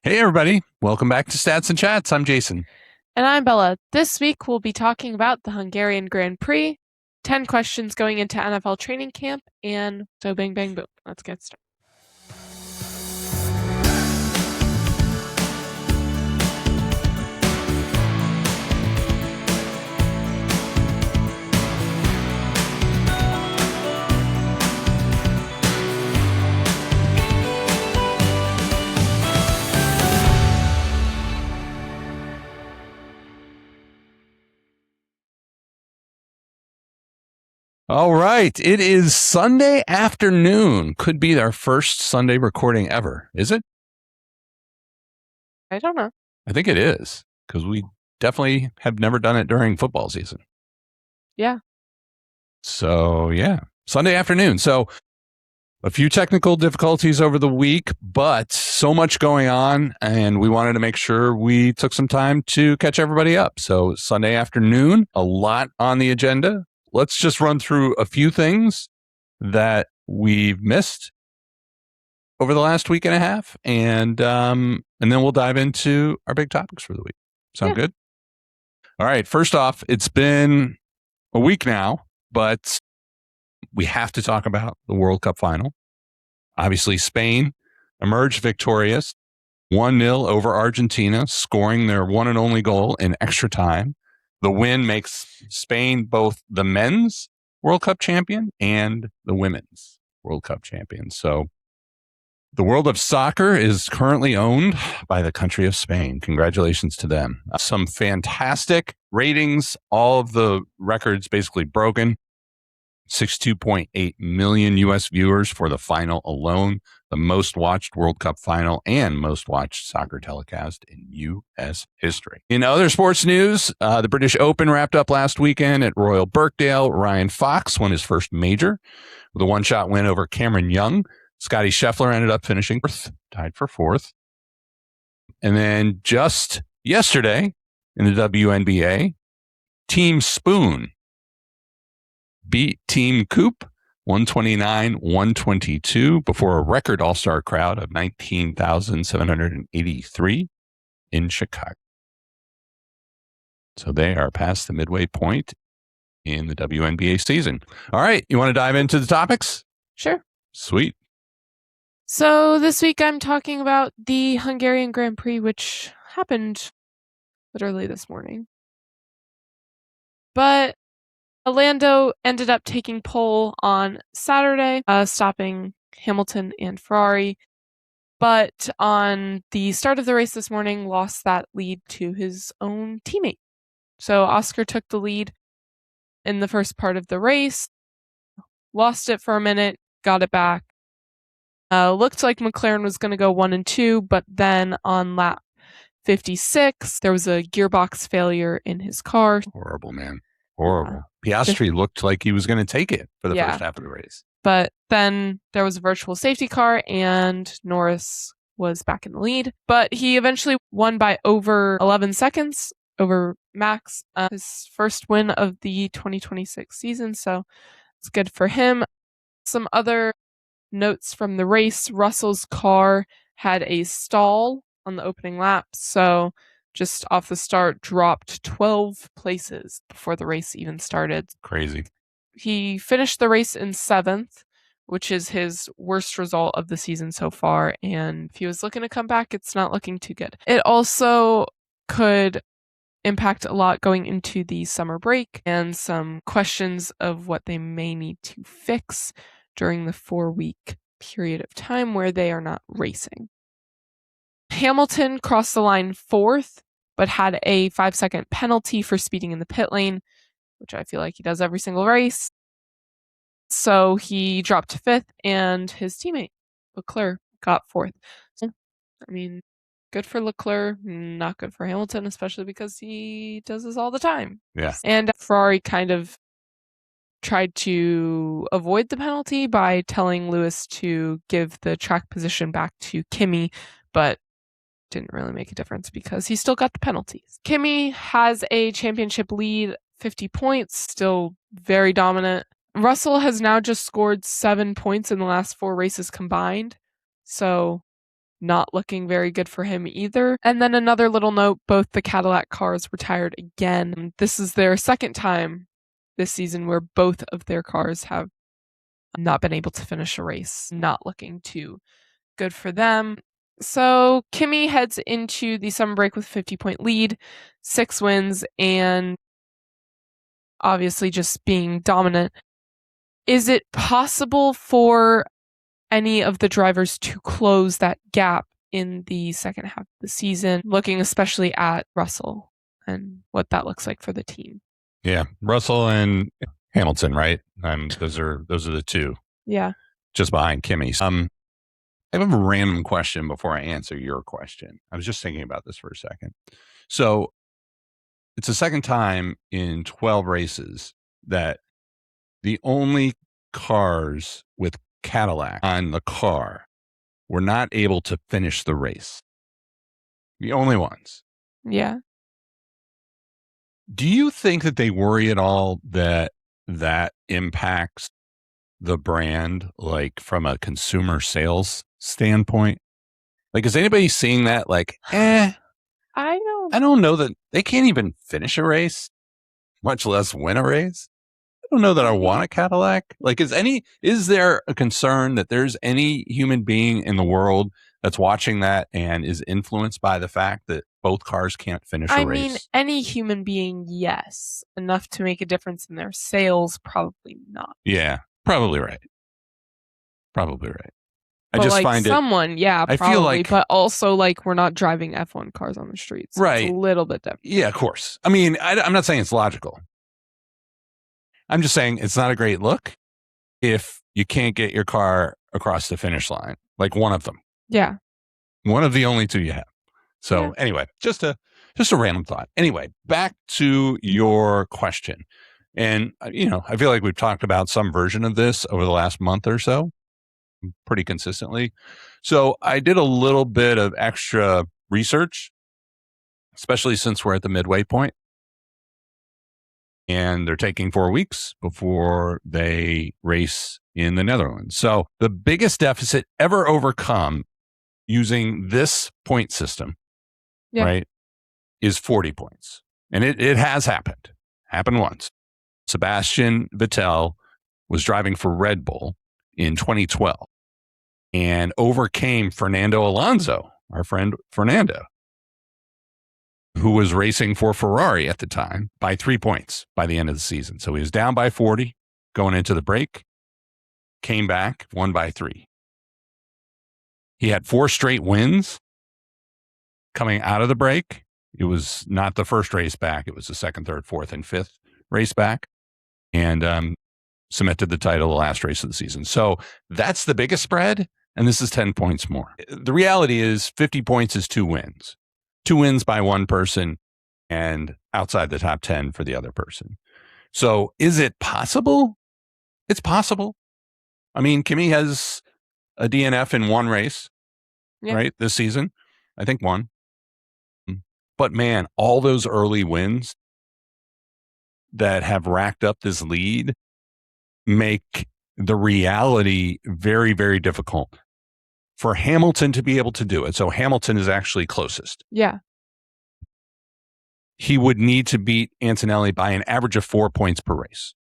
Hey, everybody. Welcome back to Stats and Chats. I'm Jason. And I'm Bella. This week we'll be talking about the Hungarian Grand Prix, 10 questions going into NFL training camp, and so bang, bang, boom. Let's get started. All right. It is Sunday afternoon. Could be our first Sunday recording ever. Is it? I don't know. I think it is because we definitely have never done it during football season. Yeah. So, yeah, Sunday afternoon. So, a few technical difficulties over the week, but so much going on, and we wanted to make sure we took some time to catch everybody up. So, Sunday afternoon, a lot on the agenda. Let's just run through a few things that we've missed over the last week and a half, and then we'll dive into our big topics for the week. Sound good? All right. First off, it's been a week now, but we have to talk about the World Cup final. Obviously, Spain emerged victorious, 1-0 over Argentina, scoring their one and only goal in extra time. The win makes Spain both the men's World Cup champion and the women's World Cup champion. So the world of soccer is currently owned by the country of Spain. Congratulations to them. Some fantastic ratings. All of the records basically broken. 62.8 million U.S. viewers for the final alone, the most watched World Cup final and most watched soccer telecast in U.S. history. In other sports news, the British Open wrapped up last weekend at Royal Birkdale. Ryan Fox won his first major with a one-shot win over Cameron Young. Scotty Scheffler ended up finishing fourth, tied for fourth. And then just yesterday in the WNBA, Team Spoon beat Team Coop 129-122 before a record All-Star crowd of 19,783 in Chicago. So they are past the midway point in the WNBA season. All right, you want to dive into the topics? Sure. Sweet. So this week I'm talking about the Hungarian Grand Prix, which happened literally this morning. But Lando ended up taking pole on Saturday, stopping Hamilton and Ferrari. But on the start of the race this morning, lost that lead to his own teammate. So Oscar took the lead in the first part of the race, lost it for a minute, got it back. Looked like McLaren was going to go 1 and 2, but then on lap 56, there was a gearbox failure in his car. Horrible, man. Horrible. Piastri looked like he was going to take it for the first half of the race. But then there was a virtual safety car and Norris was back in the lead. But he eventually won by over 11 seconds over Max, his first win of the 2026 season. So it's good for him. Some other notes from the race: Russell's car had a stall on the opening lap. So just off the start, dropped 12 places before the race even started. Crazy. He finished the race in 7th, which is his worst result of the season so far. And if he was looking to come back, it's not looking too good. It also could impact a lot going into the summer break and some questions of what they may need to fix during the 4-week period of time where they are not racing. Hamilton crossed the line 4th, but had a 5-second penalty for speeding in the pit lane, which I feel like he does every single race. So he dropped to 5th, and his teammate, Leclerc, got 4th. So, I mean, good for Leclerc, not good for Hamilton, especially because he does this all the time. Yeah. And Ferrari kind of tried to avoid the penalty by telling Lewis to give the track position back to Kimi, but didn't really make a difference because he still got the penalties. Kimi has a championship lead, 50 points, still very dominant. Russell has now just scored 7 points in the last 4 races combined. So not looking very good for him either. And then another little note, both the Cadillac cars retired again. This is their second time this season where both of their cars have not been able to finish a race. Not looking too good for them. So Kimi heads into the summer break with a 50-point lead, 6 wins, and obviously just being dominant. Is it possible for any of the drivers to close that gap in the second half of the season, looking especially at Russell and what that looks like for the team? Yeah, Russell and Hamilton, right? Those are the two. Yeah. Just behind Kimi. I have a random question before I answer your question. I was just thinking about this for a second. So it's the second time in 12 races that the only cars with Cadillac on the car were not able to finish the race. The only ones. Yeah. Do you think that they worry at all that impacts the brand, like from a consumer sales standpoint? Like, is anybody seeing that? Like, I don't know that they can't even finish a race, much less win a race. I don't know that I want a Cadillac. Like, is there a concern that there's any human being in the world that's watching that and is influenced by the fact that both cars can't finish a race? I mean, any human being, yes. Enough to make a difference in their sales, probably not. Yeah, probably right. Probably right. But I just like find someone, yeah, I probably, feel like, but also like we're not driving F1 cars on the streets. Right. It's a little bit different. Yeah, of course. I mean, I'm not saying it's logical. I'm just saying it's not a great look if you can't get your car across the finish line, like one of them. Yeah. One of the only two you have. So anyway, just a random thought. Anyway, back to your question. And, I feel like we've talked about some version of this over the last month or so, pretty consistently. So I did a little bit of extra research, especially since we're at the midway point. And they're taking 4 weeks before they race in the Netherlands. So the biggest deficit ever overcome using this point system, right, is 40 points. And it has happened once. Sebastian Vettel was driving for Red Bull in 2012 and overcame Fernando Alonso, our friend Fernando, who was racing for Ferrari at the time, by 3 points by the end of the season. So he was down by 40 going into the break, came back, won by 3. He had 4 straight wins coming out of the break. It was not the first race back. It was the second, third, fourth, and fifth race back, and cemented the title the last race of the season. So that's the biggest spread, and this is 10 points more. The reality is 50 points is 2 wins. 2 wins by one person and outside the top 10 for the other person. So is it possible? It's possible. I mean, Kimi has a DNF in 1 race, right, this season. I think 1. But man, all those early wins that have racked up this lead make the reality very, very difficult for Hamilton to be able to do it. So Hamilton is actually closest. Yeah. He would need to beat Antonelli by an average of 4 points per race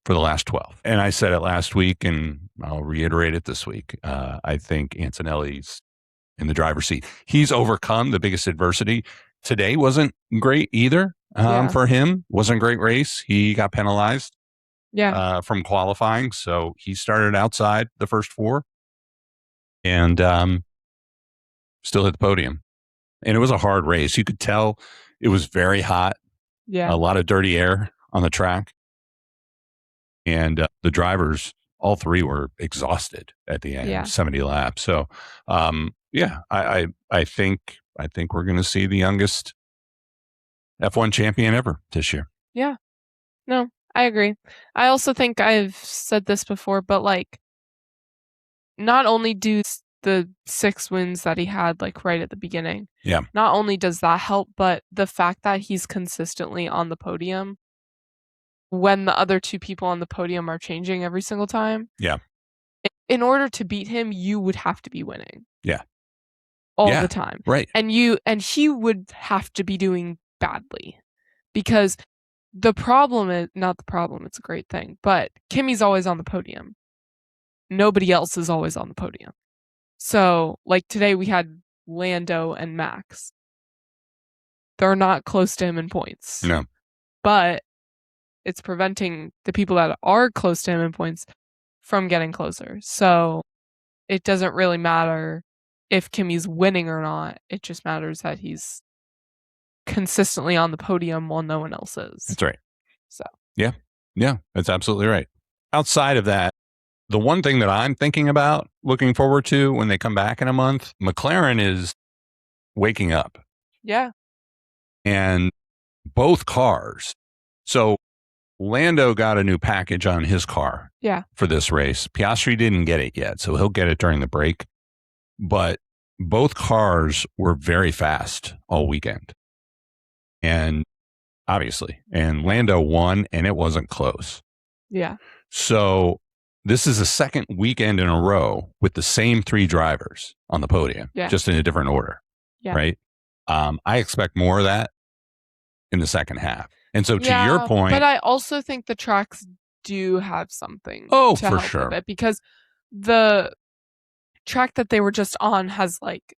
for the last 12. And I said it last week, and I'll reiterate it this week. I think Antonelli's in the driver's seat. He's overcome the biggest adversity. Today wasn't great either for him. Wasn't a great race. He got penalized from qualifying. So he started outside the first 4 and still hit the podium. And it was a hard race. You could tell it was very hot. Yeah. A lot of dirty air on the track. And the drivers, all 3 were exhausted at the end, 70 laps. So, I think we're going to see the youngest F1 champion ever this year. Yeah. No, I agree. I also think I've said this before, but like, not only do the 6 wins that he had like right at the beginning, not only does that help, but the fact that he's consistently on the podium when the other 2 people on the podium are changing every single time. Yeah. In order to beat him, you would have to be winning. Yeah. all Yeah, the time. right. And he would have to be doing badly, because the problem is not the problem, it's a great thing, but Kimi's always on the podium. Nobody else is always on the podium. So, like today we had Lando and Max. They're not close to him in points. No. But it's preventing the people that are close to him in points from getting closer. So it doesn't really matter if Kimi's winning or not. It just matters that he's consistently on the podium while no one else is. That's right. So yeah, that's absolutely right. Outside of that, the one thing that I'm thinking about looking forward to when they come back in a month, McLaren is waking up. Yeah. And both cars. So Lando got a new package on his car for this race. Piastri didn't get it yet, so he'll get it during the break. But both cars were very fast all weekend. And obviously, and Lando won, and it wasn't close. Yeah. So this is the second weekend in a row with the same three drivers on the podium, just in a different order. Yeah. Right? I expect more of that in the second half. And so to your point, but I also think the tracks do have something to for help sure with it, because the track that they were just on has like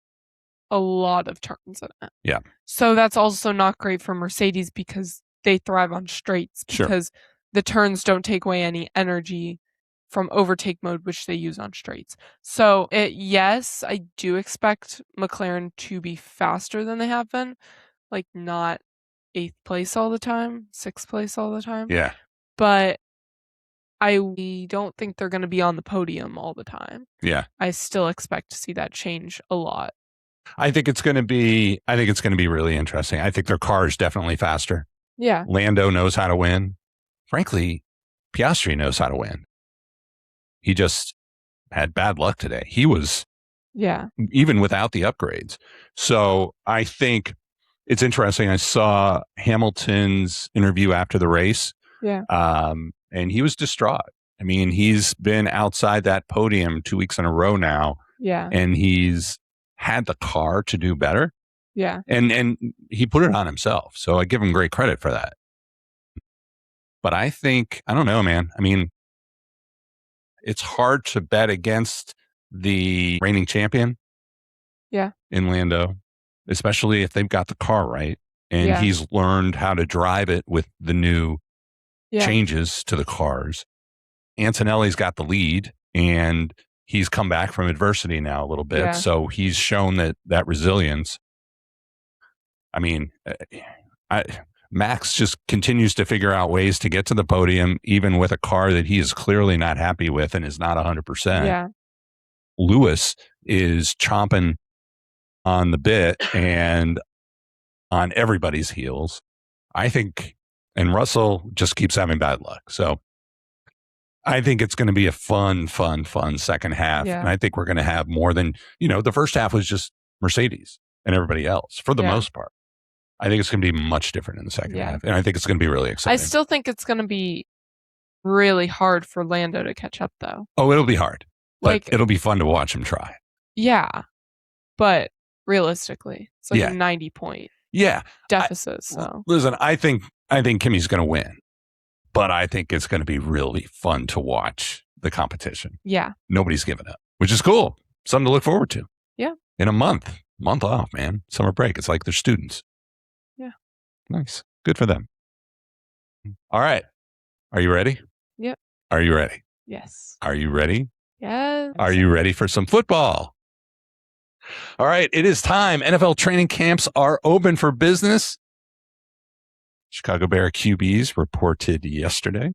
a lot of turns in it. Yeah. So that's also not great for Mercedes, because they thrive on straights, because the turns don't take away any energy from overtake mode, which they use on straights. So yes, I do expect McLaren to be faster than they have been, like not 8th place all the time, 6th place all the time. Yeah. But I don't think they're going to be on the podium all the time. Yeah. I still expect to see that change a lot. I think it's going to be really interesting. I think their car is definitely faster. Yeah. Lando knows how to win. Frankly, Piastri knows how to win. He just had bad luck today. He was, even without the upgrades. So I think it's interesting. I saw Hamilton's interview after the race. Yeah. And he was distraught. I mean, he's been outside that podium 2 weeks in a row now. Yeah. And he's had the car to do better. Yeah. And he put it on himself. So I give him great credit for that. But I don't know, man. I mean, it's hard to bet against the reigning champion. Yeah. In Lando, especially if they've got the car right. And he's learned how to drive it with the new changes to the cars. Antonelli's got the lead, and he's come back from adversity now a little bit. Yeah. So he's shown that resilience. I mean, Max just continues to figure out ways to get to the podium, even with a car that he is clearly not happy with and is not 100%. Yeah. Lewis is chomping on the bit and on everybody's heels. I think, and Russell just keeps having bad luck. So I think it's going to be a fun second half. Yeah. And I think we're going to have more than, the first half was just Mercedes and everybody else for the most part. I think it's going to be much different in the second half. And I think it's going to be really exciting. I still think it's going to be really hard for Lando to catch up, though. Oh, it'll be hard. But it'll be fun to watch him try. Yeah. But realistically, it's like a 90-point deficit. Listen, I think Kimi's going to win. But I think it's going to be really fun to watch the competition. Yeah. Nobody's giving up, which is cool. Something to look forward to. Yeah. In a month off, man. Summer break. It's like they're students. Yeah. Nice. Good for them. All right. Are you ready? Yep. Are you ready? Yes. Are you ready? Yes. Are you ready for some football? All right. It is time. NFL training camps are open for business. Chicago Bear QBs reported yesterday.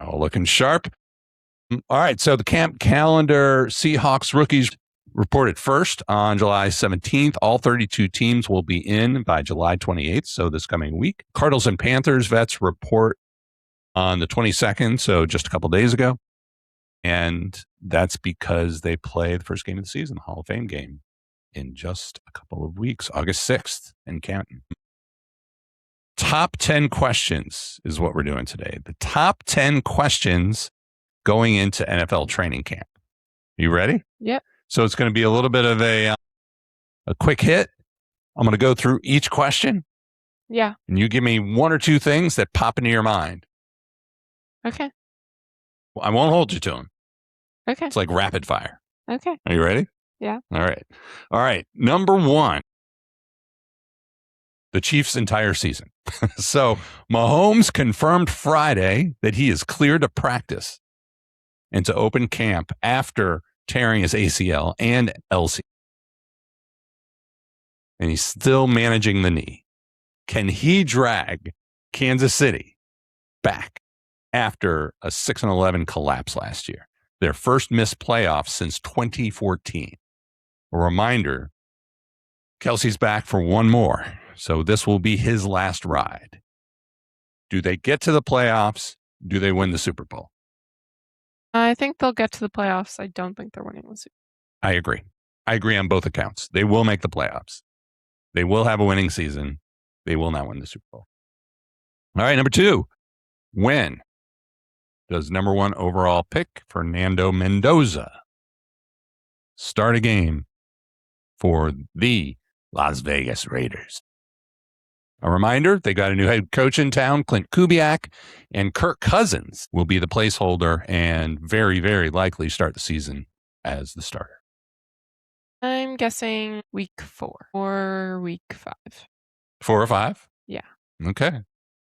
All looking sharp. All right, so the camp calendar, Seahawks rookies reported first on July 17th. All 32 teams will be in by July 28th, so this coming week. Cardinals and Panthers vets report on the 22nd, so just a couple days ago. And that's because they play the first game of the season, the Hall of Fame game, in just a couple of weeks, August 6th in Canton. Top 10 questions is what we're doing today. The top 10 questions going into NFL training camp. You ready? Yep. So it's going to be a little bit of a quick hit. I'm going to go through each question. Yeah. And you give me one or two things that pop into your mind. Okay. Well, I won't hold you to them. Okay. It's like rapid fire. Okay. Are you ready? Yeah. All right. Number one, the Chiefs' entire season. So Mahomes confirmed Friday that he is cleared to practice and to open camp after tearing his ACL and LC. And he's still managing the knee. Can he drag Kansas City back after a 6-11 collapse last year? Their first missed playoffs since 2014. A reminder, Kelsey's back for one more, so this will be his last ride. Do they get to the playoffs? Do they win the Super Bowl? I think they'll get to the playoffs. I don't think they're winning the Super Bowl. I agree. I agree on both accounts. They will make the playoffs. They will have a winning season. They will not win the Super Bowl. All right, number two. When does number one overall pick Fernando Mendoza start a game for the Las Vegas Raiders? A reminder, they got a new head coach in town, Clint Kubiak, and Kirk Cousins will be the placeholder and very, very likely start the season as the starter. I'm guessing week 4 or week 5. 4 or 5? Yeah. Okay.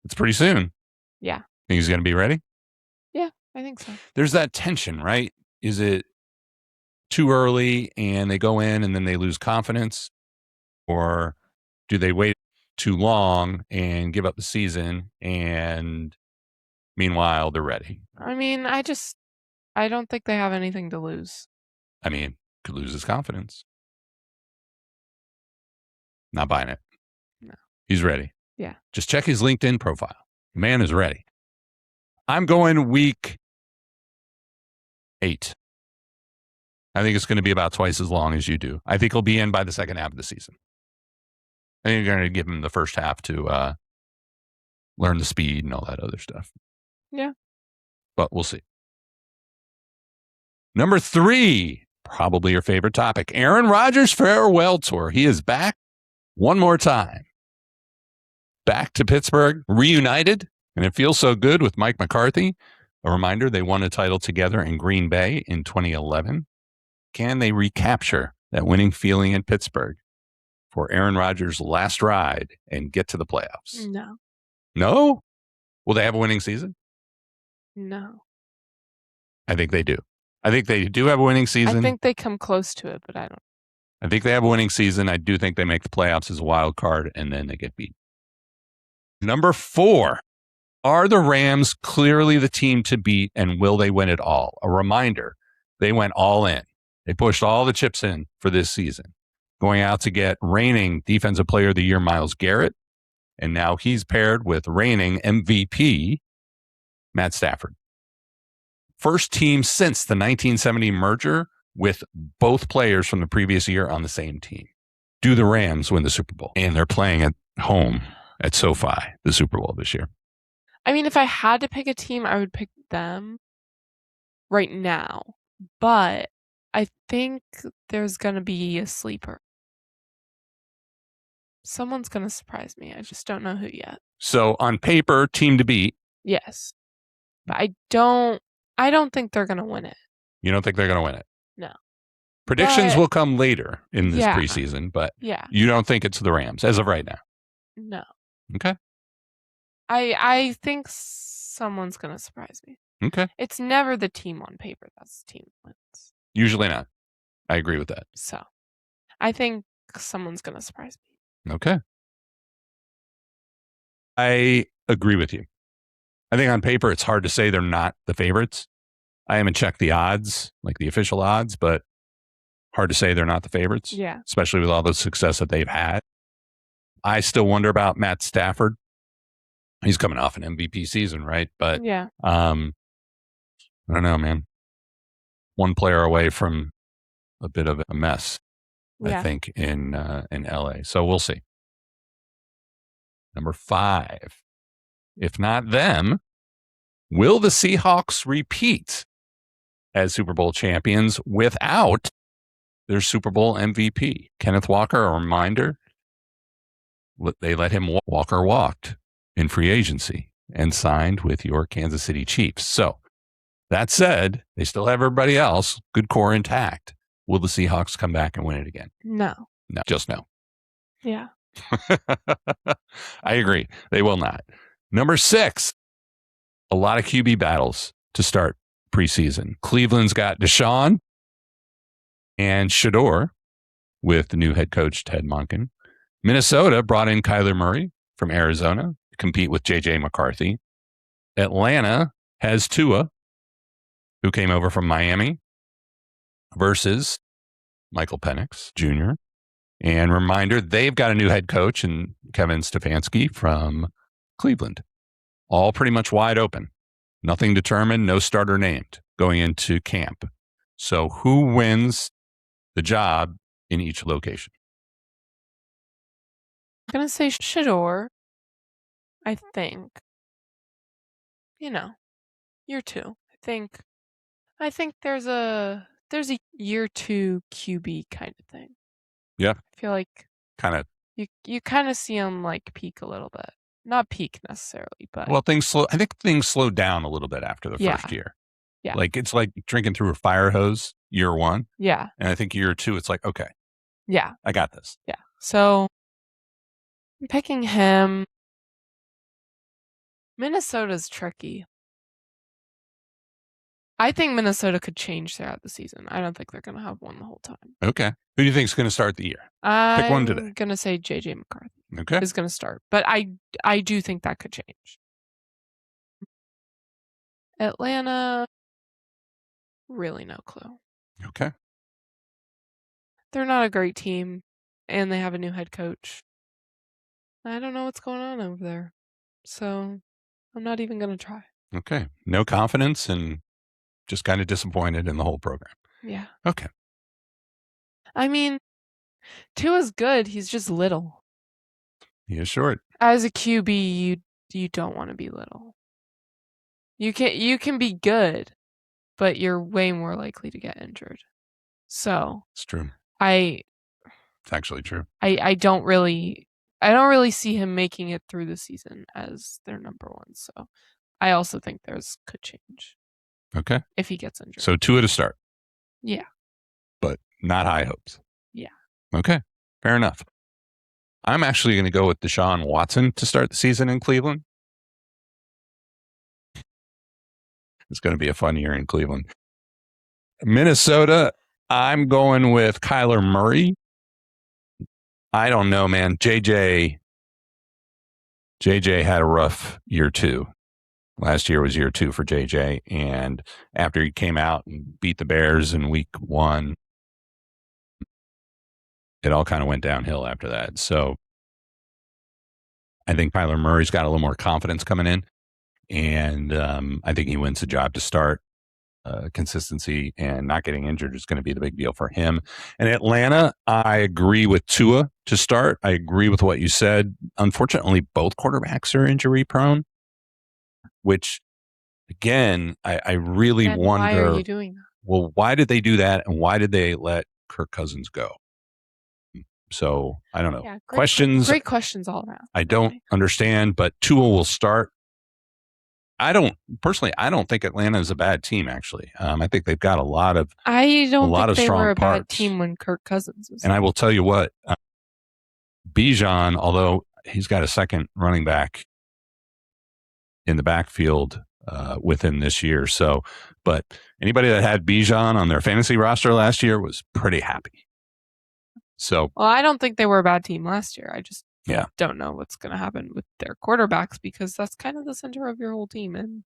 It's pretty soon. Yeah. Think he's going to be ready? Yeah, I think so. There's that tension, right? Is it too early and they go in and then they lose confidence? Or do they wait too long and give up the season and meanwhile they're ready? I mean, I don't think they have anything to lose. I mean, could lose his confidence. Not buying it. No. He's ready. Yeah. Just check his LinkedIn profile. The man is ready. I'm going week 8. I think it's going to be about twice as long as you do. I think he'll be in by the second half of the season. I think you're going to give him the first half to learn the speed and all that other stuff. Yeah. But we'll see. Number 3, probably your favorite topic. Aaron Rodgers' farewell tour. He is back one more time. Back to Pittsburgh, reunited, and it feels so good with Mike McCarthy. A reminder, they won a title together in Green Bay in 2011. Can they recapture that winning feeling in Pittsburgh for Aaron Rodgers' last ride and get to the playoffs? No. No? Will they have a winning season? No. I think they do. I think they do have a winning season. I think they come close to it, but I don't. I think they have a winning season. I do think they make the playoffs as a wild card, and then they get beat. Number 4, are the Rams clearly the team to beat, and will they win it all? A reminder, they went all in. They pushed all the chips in for this season, going out to get reigning Defensive Player of the Year Myles Garrett, and now he's paired with reigning MVP Matt Stafford. First team since the 1970 merger with both players from the previous year on the same team. Do the Rams win the Super Bowl? And they're playing at home at SoFi, the Super Bowl this year. I mean, if I had to pick a team, I would pick them right now. But I think there's going to be a sleeper. Someone's going to surprise me. I just don't know who yet. So on paper, team to beat. Yes. But I don't think they're going to win it. You don't think they're going to win it? No. Predictions will come later in this preseason, but yeah, you don't think it's the Rams as of right now? No. Okay. I think someone's going to surprise me. Okay. It's never the team on paper that's the team that wins. Usually not. I agree with that. So I think someone's going to surprise me. Okay. I agree with you. I think on paper, it's hard to say they're not the favorites. I haven't checked the odds, like the official odds, but hard to say they're not the favorites. Yeah. Especially with all the success that they've had. I still wonder about Matt Stafford. He's coming off an MVP season, right? But yeah. I don't know, man. One player away from a bit of a mess, I think, in LA. So we'll see. Number 5. If not them, will the Seahawks repeat as Super Bowl champions without their Super Bowl MVP, Kenneth Walker. A reminder, they let him Walker walked in free agency and signed with your Kansas City Chiefs. So that said, they still have everybody else, good core intact. Will the Seahawks come back and win it again? No. No, just no. Yeah. I agree. They will not. Number 6, a lot of QB battles to start preseason. Cleveland's got Deshaun and Shador with the new head coach, Ted Monken. Minnesota brought in Kyler Murray from Arizona to compete with J.J. McCarthy. Atlanta has Tua, who came over from Miami, versus Michael Penix Jr. And reminder, they've got a new head coach in Kevin Stefanski from Cleveland. All pretty much wide open. Nothing determined, no starter named going into camp. So who wins the job in each location? I'm going to say Shador, I think. Year 2. I think there's a year 2 QB kind of thing. Yeah. I feel like kind of you kind of see him like peak a little bit. Not peak necessarily, but I think things slowed down a little bit after the first year. Yeah. Like it's like drinking through a fire hose year 1. Yeah. And I think year 2 it's like, okay. Yeah. I got this. Yeah. So I'm picking him. Minnesota's tricky. I think Minnesota could change throughout the season. I don't think they're going to have one the whole time. Okay. Who do you think is going to start the year? Pick one today. I'm going to say J.J. McCarthy Okay. is going to start. But I do think that could change. Atlanta, really no clue. Okay. They're not a great team, and they have a new head coach. I don't know what's going on over there. So I'm not even going to try. Okay. No confidence and just kind of disappointed in the whole program. Yeah. Okay. I mean, Tua's good. He's just little. He is short. As a QB, you don't want to be little. You can be good, but you're way more likely to get injured. So it's true. It's actually true. I don't really see him making it through the season as their number 1. So I also think theirs could change. Okay. If he gets injured. So Tua to start. Yeah. But not high hopes. Yeah. Okay. Fair enough. I'm actually going to go with Deshaun Watson to start the season in Cleveland. It's going to be a fun year in Cleveland. Minnesota, I'm going with Kyler Murray. I don't know, man. JJ had a rough year 2. Last year was year 2 for JJ. And after he came out and beat the Bears in week 1, it all kind of went downhill after that. So I think Kyler Murray's got a little more confidence coming in. And I think he wins the job to start. Consistency and not getting injured is going to be the big deal for him. And Atlanta, I agree with Tua to start. I agree with what you said. Unfortunately, both quarterbacks are injury prone, which, again, I really wonder. Why are you doing that? Well, why did they do that? And why did they let Kirk Cousins go? So I don't know. Yeah, Great questions all around. I don't understand, but Tua will start. I don't think Atlanta is a bad team, actually. I think they've got a lot of strong a parts. Bad team when Kirk Cousins was. And I will tell you what, Bijan, although he's got a second running back in the backfield with him this year. So, but anybody that had Bijan on their fantasy roster last year was pretty happy. So, well, I don't think they were a bad team last year. I just don't know what's going to happen with their quarterbacks because that's kind of the center of your whole team. And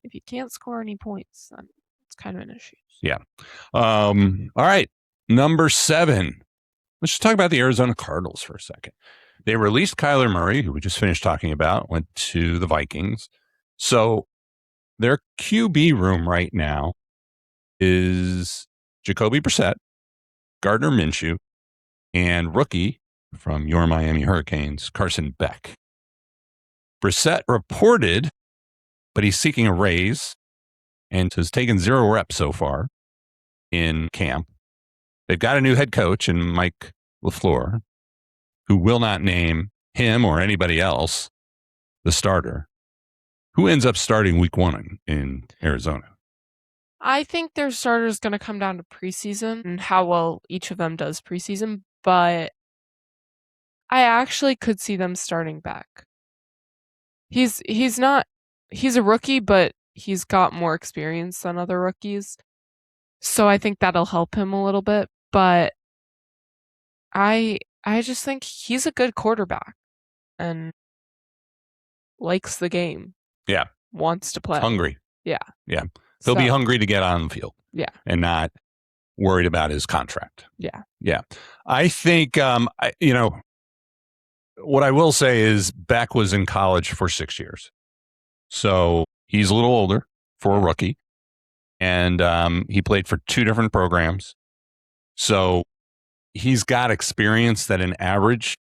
if you can't score any points, then it's kind of an issue. Yeah. All right. Number 7. Let's just talk about the Arizona Cardinals for a second. They released Kyler Murray, who we just finished talking about, went to the Vikings. So their QB room right now is Jacoby Brissett, Gardner Minshew, and rookie from your Miami Hurricanes, Carson Beck. Brissett reported, but he's seeking a raise and has taken 0 reps so far in camp. They've got a new head coach in Mike LaFleur, who will not name him or anybody else the starter. Who ends up starting week 1 in Arizona? I think their starter is going to come down to preseason and how well each of them does preseason, but I actually could see them starting back. He's a rookie, but he's got more experience than other rookies. So I think that'll help him a little bit, but I just think he's a good quarterback and likes the game. Yeah. Wants to play. Hungry. Yeah. Yeah. He'll be hungry to get on the field. Yeah. And not worried about his contract. Yeah. Yeah. I think, what I will say is Beck was in college for 6 years. So he's a little older for a rookie. And he played for 2 different programs. So he's got experience that an average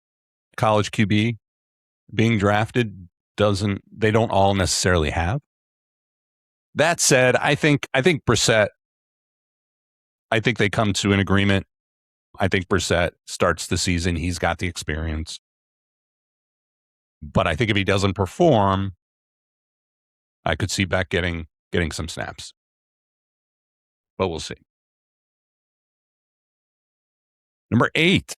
college QB being drafted they don't all necessarily have. That said, I think Brissett, I think they come to an agreement. I think Brissett starts the season. He's got the experience. But I think if he doesn't perform, I could see Beck getting some snaps. But we'll see. Number 8,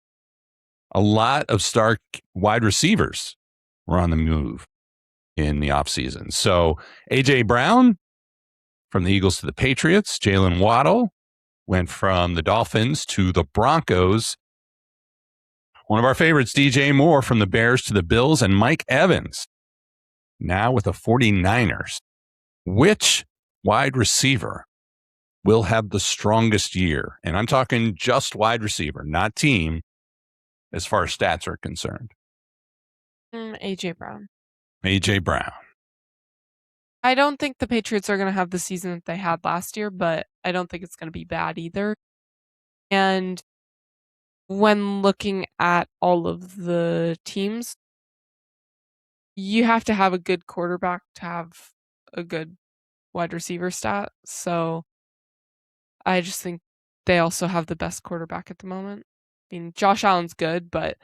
a lot of star wide receivers were on the move in the offseason. So A.J. Brown from the Eagles to the Patriots. Jalen Waddle went from the Dolphins to the Broncos. One of our favorites, DJ Moore from the Bears to the Bills. And Mike Evans now with the 49ers. Which wide receiver will have the strongest year? And I'm talking just wide receiver, not team, as far as stats are concerned. A.J. Brown. A.J. Brown. I don't think the Patriots are going to have the season that they had last year, but I don't think it's going to be bad either. And when looking at all of the teams, you have to have a good quarterback to have a good wide receiver stat. So I just think they also have the best quarterback at the moment. I mean, Josh Allen's good, but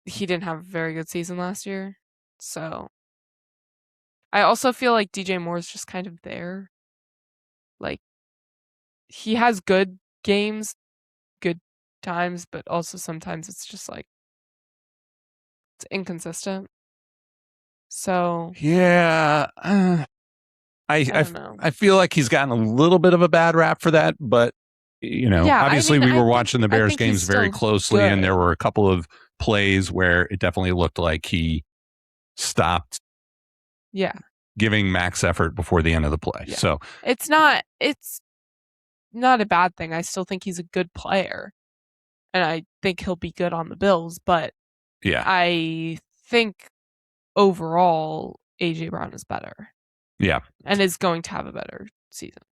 he didn't have a very good season last year. So I also feel like DJ Moore is just kind of there. Like, he has good games, good times, but also sometimes it's just like, it's inconsistent. So yeah, I don't know. I feel like he's gotten a little bit of a bad rap for that, but obviously we were watching the Bears games very closely, and there were a couple of plays where it definitely looked like he stopped. Yeah. Giving max effort before the end of the play. Yeah. So it's not a bad thing. I still think he's a good player. And I think he'll be good on the Bills, but yeah, I think overall AJ Brown is better. Yeah. And is going to have a better season.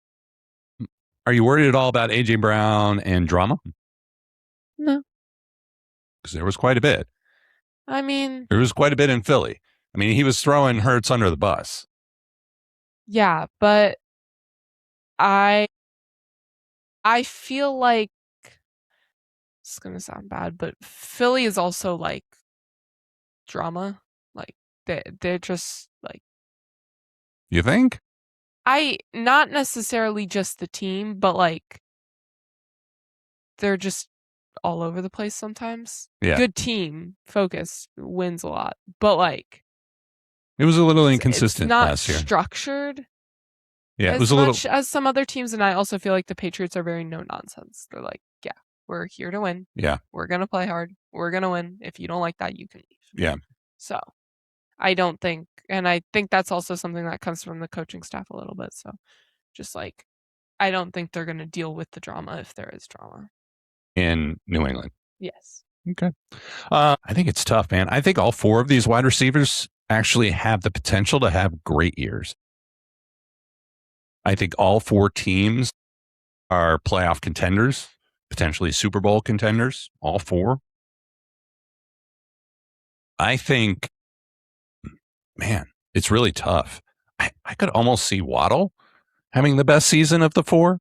Are you worried at all about AJ Brown and drama? No. Because there was quite a bit. I mean, there was quite a bit in Philly. I mean, he was throwing Hurts under the bus. Yeah, but I feel like it's going to sound bad, but Philly is also like drama. Like they're just like. You think? Not necessarily just the team, but like they're just all over the place sometimes. Yeah. Good team focus wins a lot, but like it was a little inconsistent last year. Not structured. Yeah, it was a little as some other teams, and I also feel like the Patriots are very no nonsense. They're like, yeah, we're here to win. Yeah, we're gonna play hard. We're gonna win. If you don't like that, you can leave. Yeah. So I don't think, and I think that's also something that comes from the coaching staff a little bit. So just like, I don't think they're gonna deal with the drama if there is drama in New England. Yes. Okay. I think it's tough, man. I think all 4 of these wide receivers actually have the potential to have great years. I think all 4 teams are playoff contenders, potentially Super Bowl contenders, all 4. I think, man, it's really tough. I could almost see Waddle having the best season of the 4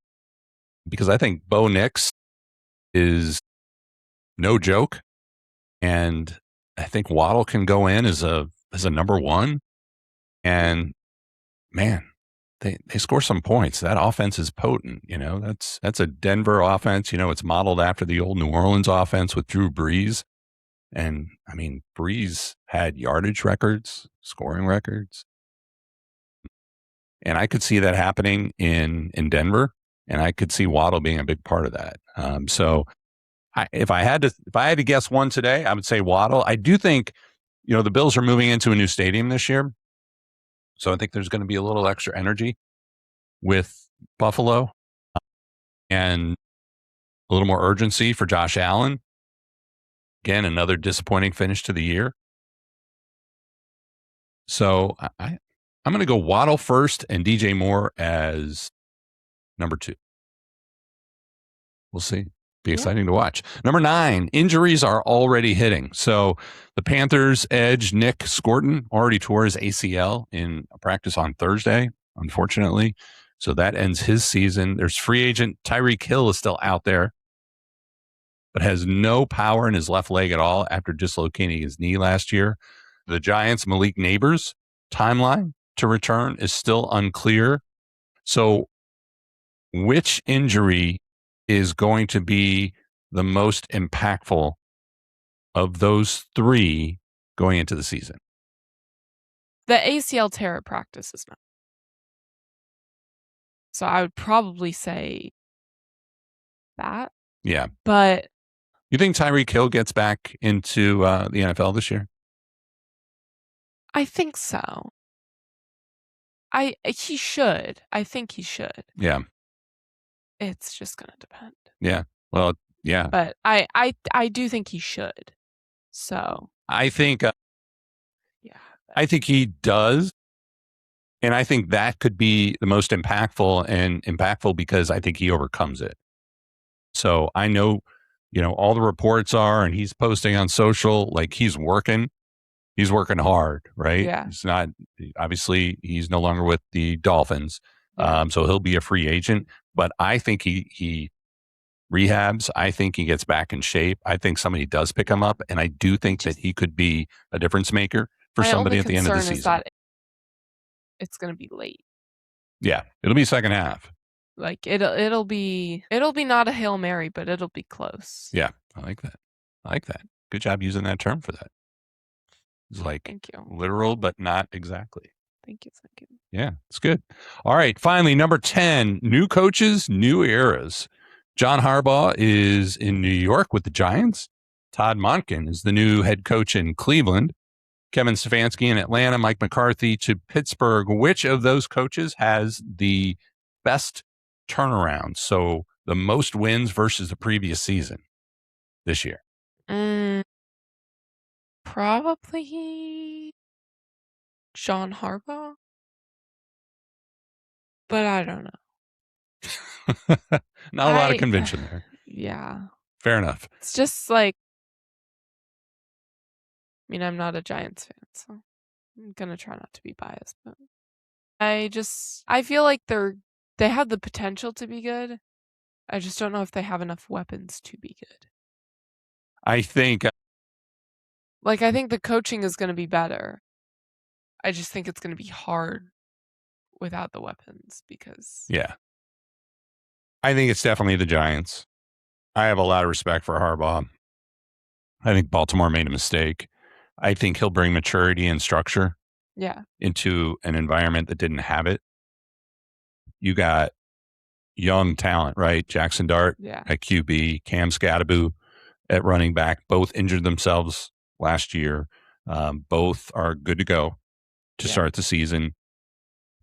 because I think Bo Nix is no joke. And I think Waddle can go in as a number one. And man, they score some points. That offense is potent. That's a Denver offense. It's modeled after the old New Orleans offense with Drew Brees. And I mean, Brees had yardage records, scoring records. And I could see that happening in Denver. And I could see Waddle being a big part of that. So if I had to guess one today, I would say Waddle. I do think, the Bills are moving into a new stadium this year. So I think there's going to be a little extra energy with Buffalo and a little more urgency for Josh Allen. Again, another disappointing finish to the year. So I'm going to go Waddle first and DJ Moore as number 2. We'll see. Be exciting to watch. Number 9, injuries are already hitting. So the Panthers edge Nick Scorton already tore his ACL in a practice on Thursday, unfortunately. So that ends his season. There's free agent Tyreek Hill is still out there, but has no power in his left leg at all after dislocating his knee last year. The Giants' Malik Neighbors timeline to return is still unclear. So which injury is going to be the most impactful of those 3 going into the season? The ACL tear at practice is not. So I would probably say that. Yeah. But you think Tyreek Hill gets back into the NFL this year? I think so. He should. I think he should. Yeah. It's just going to depend. Yeah. Well, yeah. But I do think he should. So I think I think he does. And I think that could be the most impactful because I think he overcomes it. So I know, all the reports are, and he's posting on social, like he's working hard, right? Yeah. It's not, obviously he's no longer with the Dolphins. Yeah. So he'll be a free agent, but I think he rehabs. I think he gets back in shape. I think somebody does pick him up. And I do think that he could be a difference maker for somebody at the end of the season. Is that it's going to be late. Yeah. It'll be second half. Like it'll be not a Hail Mary, but it'll be close. Yeah. I like that. Good job using that term for that. It's like Thank you. Literal, but not exactly. Thank you. Yeah, it's good. All right. Finally, number 10, new coaches, new eras. John Harbaugh is in New York with the Giants. Todd Monken is the new head coach in Cleveland. Kevin Stefanski in Atlanta, Mike McCarthy to Pittsburgh. Which of those coaches has the best turnaround? So the most wins versus the previous season this year? Probably John Harbaugh. But I don't know. Not a lot of convention there. Yeah. Fair enough. It's just like, I'm not a Giants fan, so I'm going to try not to be biased, but I feel like they have the potential to be good. I just don't know if they have enough weapons to be good. I think the coaching is going to be better. I just think it's going to be hard without the weapons because... Yeah. I think it's definitely the Giants. I have a lot of respect for Harbaugh. I think Baltimore made a mistake. I think he'll bring maturity and structure into an environment that didn't have it. You got young talent, right? Jackson Dart at QB, Cam Scatterbo at running back. Both injured themselves last year. Both are good to go to start the season.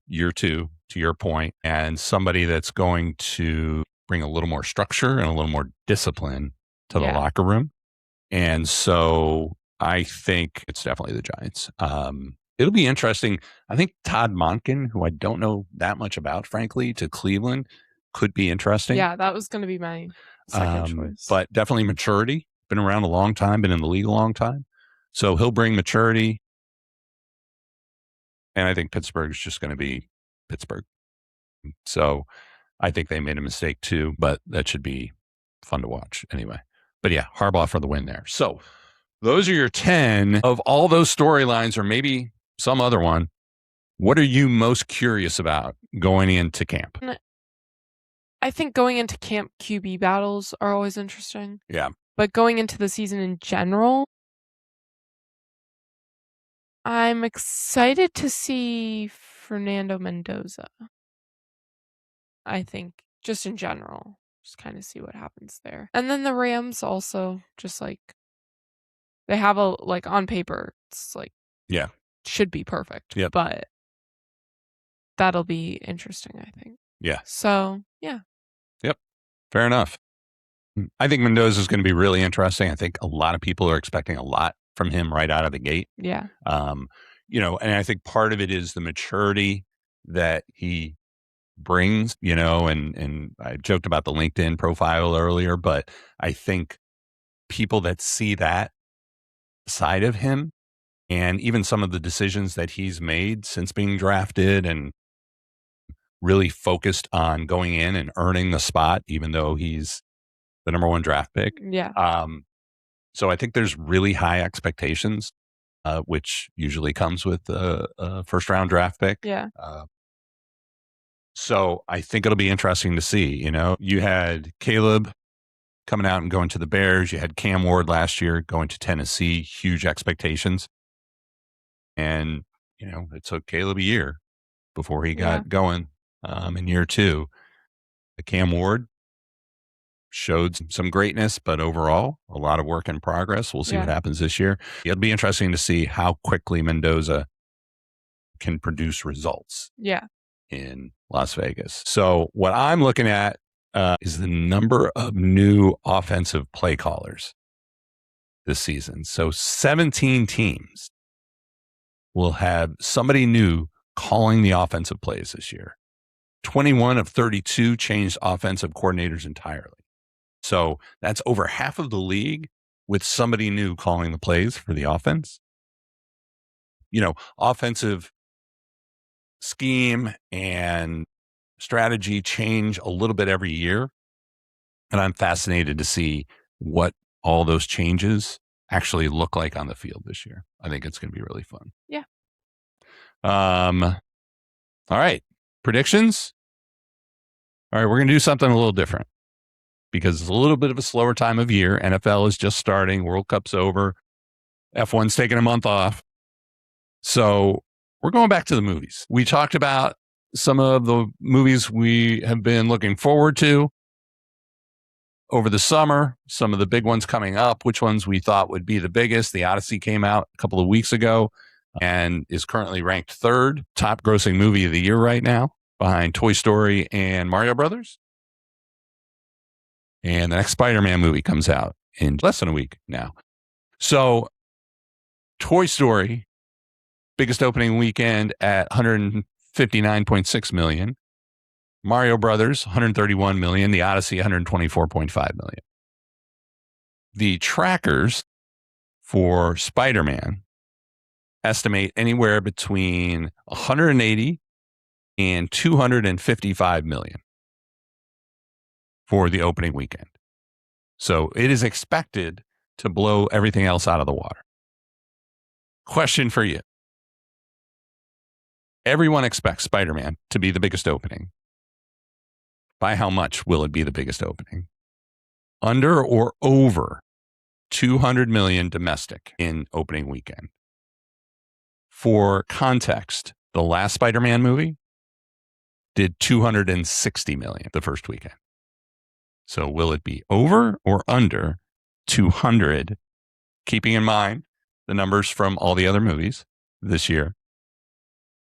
Year 2, to your point, and somebody that's going to bring a little more structure and a little more discipline to the locker room. And so I think it's definitely the Giants. It'll be interesting. I think Todd Monken, who I don't know that much about, frankly, to Cleveland could be interesting. Yeah, that was going to be my second choice. But definitely maturity. Been around a long time, been in the league a long time. So he'll bring maturity. And I think Pittsburgh is just going to be Pittsburgh. So I think they made a mistake too, but that should be fun to watch anyway. But yeah, Harbaugh for the win there. So those are your 10 of all those storylines, or maybe some other one. What are you most curious about going into camp? I think going into camp, QB battles are always interesting. Yeah. But going into the season in general, I'm excited to see Fernando Mendoza. I think, just in general, just kind of see what happens there. And then the Rams also, just like, they have a, like, on paper, it's like, Yeah, should be perfect. Yep. But that'll be interesting, I think. Yeah. So, yeah. Yep. Fair enough. I think Mendoza is going to be really interesting. I think a lot of people are expecting a lot from him right out of the gate. Yeah. And I think part of it is the maturity that he brings, and I joked about the LinkedIn profile earlier, but I think people that see that side of him and even some of the decisions that he's made since being drafted and really focused on going in and earning the spot, even though he's the number 1 draft pick. Yeah. So I think there's really high expectations, which usually comes with a first round draft pick. Yeah. So I think it'll be interesting to see. You had Caleb coming out and going to the Bears. You had Cam Ward last year going to Tennessee, huge expectations. And, it took Caleb a year before he got going in year 2. Cam Ward showed some greatness, but overall, a lot of work in progress. We'll see what happens this year. It'll be interesting to see how quickly Mendoza can produce results in Las Vegas. So what I'm looking at is the number of new offensive play callers this season. So 17 teams will have somebody new calling the offensive plays this year. 21 of 32 changed offensive coordinators entirely. So that's over half of the league with somebody new calling the plays for the offense. Offensive scheme and strategy change a little bit every year. And I'm fascinated to see what all those changes actually look like on the field this year. I think it's going to be really fun. Yeah. All right. Predictions? All right. We're going to do something a little different because it's a little bit of a slower time of year. NFL is just starting. World Cup's over. F1's taking a month off. So we're going back to the movies. We talked about some of the movies we have been looking forward to over the summer, some of the big ones coming up, which ones we thought would be the biggest. The Odyssey came out a couple of weeks ago and is currently ranked 3rd top grossing movie of the year right now, behind Toy Story and Mario Brothers. And the next Spider-Man movie comes out in less than a week now. So Toy Story, biggest opening weekend at 159.6 million. Mario Brothers, 131 million. The Odyssey, 124.5 million. The trackers for Spider-Man estimate anywhere between 180 and 255 million for the opening weekend. So it is expected to blow everything else out of the water. Question for you. Everyone expects Spider-Man to be the biggest opening. By how much will it be the biggest opening? Under or over 200 million domestic in opening weekend. For context, the last Spider-Man movie did 260 million the first weekend. So will it be over or under 200, keeping in mind the numbers from all the other movies this year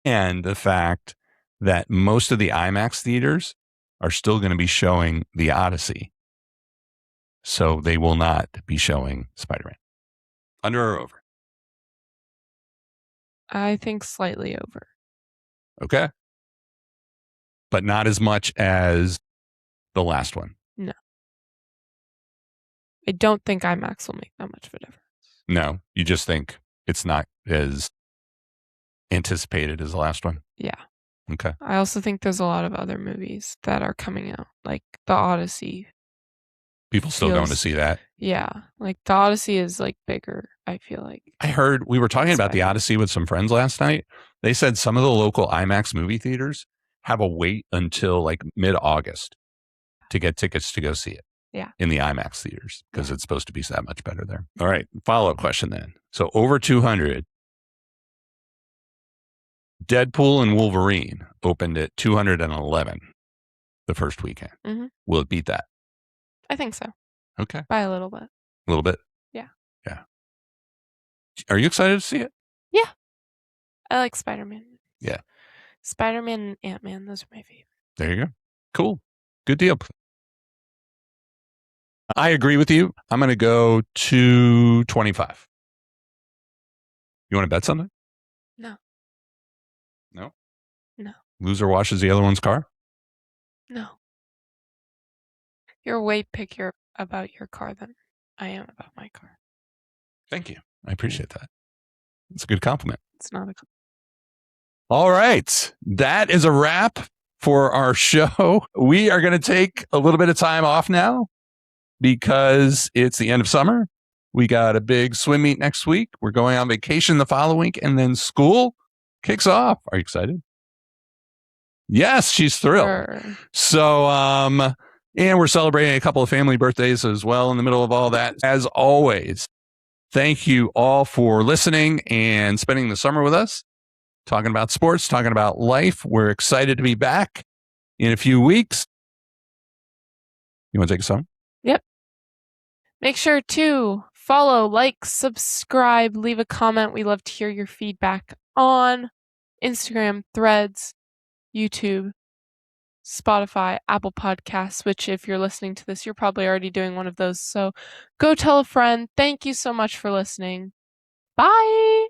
and the fact that most of the IMAX theaters are still going to be showing The Odyssey. So they will not be showing Spider-Man. Under or over? I think slightly over. Okay. But not as much as the last one. No. I don't think IMAX will make that much of a difference. No, you just think it's not as anticipated as the last one? Yeah. Okay. I also think there's a lot of other movies that are coming out, like The Odyssey People still going to feels- see that. Yeah, like the Odyssey is like bigger, I feel like. I heard we were talking about the Spider-Man. Odyssey with some friends last night. They said some of the local IMAX movie theaters have a wait until like mid-August to get tickets to go see it. Yeah. In the IMAX theaters because it's supposed to be that much better there. All right. Follow-up question then. So over 200. Deadpool and Wolverine opened at 211 the first weekend. Mm-hmm. Will it beat that? I think so. Okay. By a little bit. A little bit? Yeah. Yeah. Are you excited to see it? Yeah. I like Spider-Man. Yeah. Spider-Man and Ant-Man, those are my favorite. There you go. Cool. Good deal. I agree with you. I'm going to go 225. You want to bet something? No. No? No. Loser washes the other one's car? No. You're way pickier about your car than I am about my car. Thank you. I appreciate that. It's a good compliment. It's not a... All right. That is a wrap for our show. We are going to take a little bit of time off now because it's the end of summer. We got a big swim meet next week. We're going on vacation the following week, and then school kicks off. Are you excited? Yes, she's thrilled. Sure. So, and we're celebrating a couple of family birthdays as well in the middle of all that. As always, thank you all for listening and spending the summer with us, talking about sports, talking about life. We're excited to be back in a few weeks. You want to take a song? Yep. Make sure to follow, like, subscribe, leave a comment. We love to hear your feedback on Instagram, Threads, YouTube, Spotify, Apple Podcasts, which if you're listening to this, you're probably already doing one of those. So go tell a friend. Thank you so much for listening. Bye.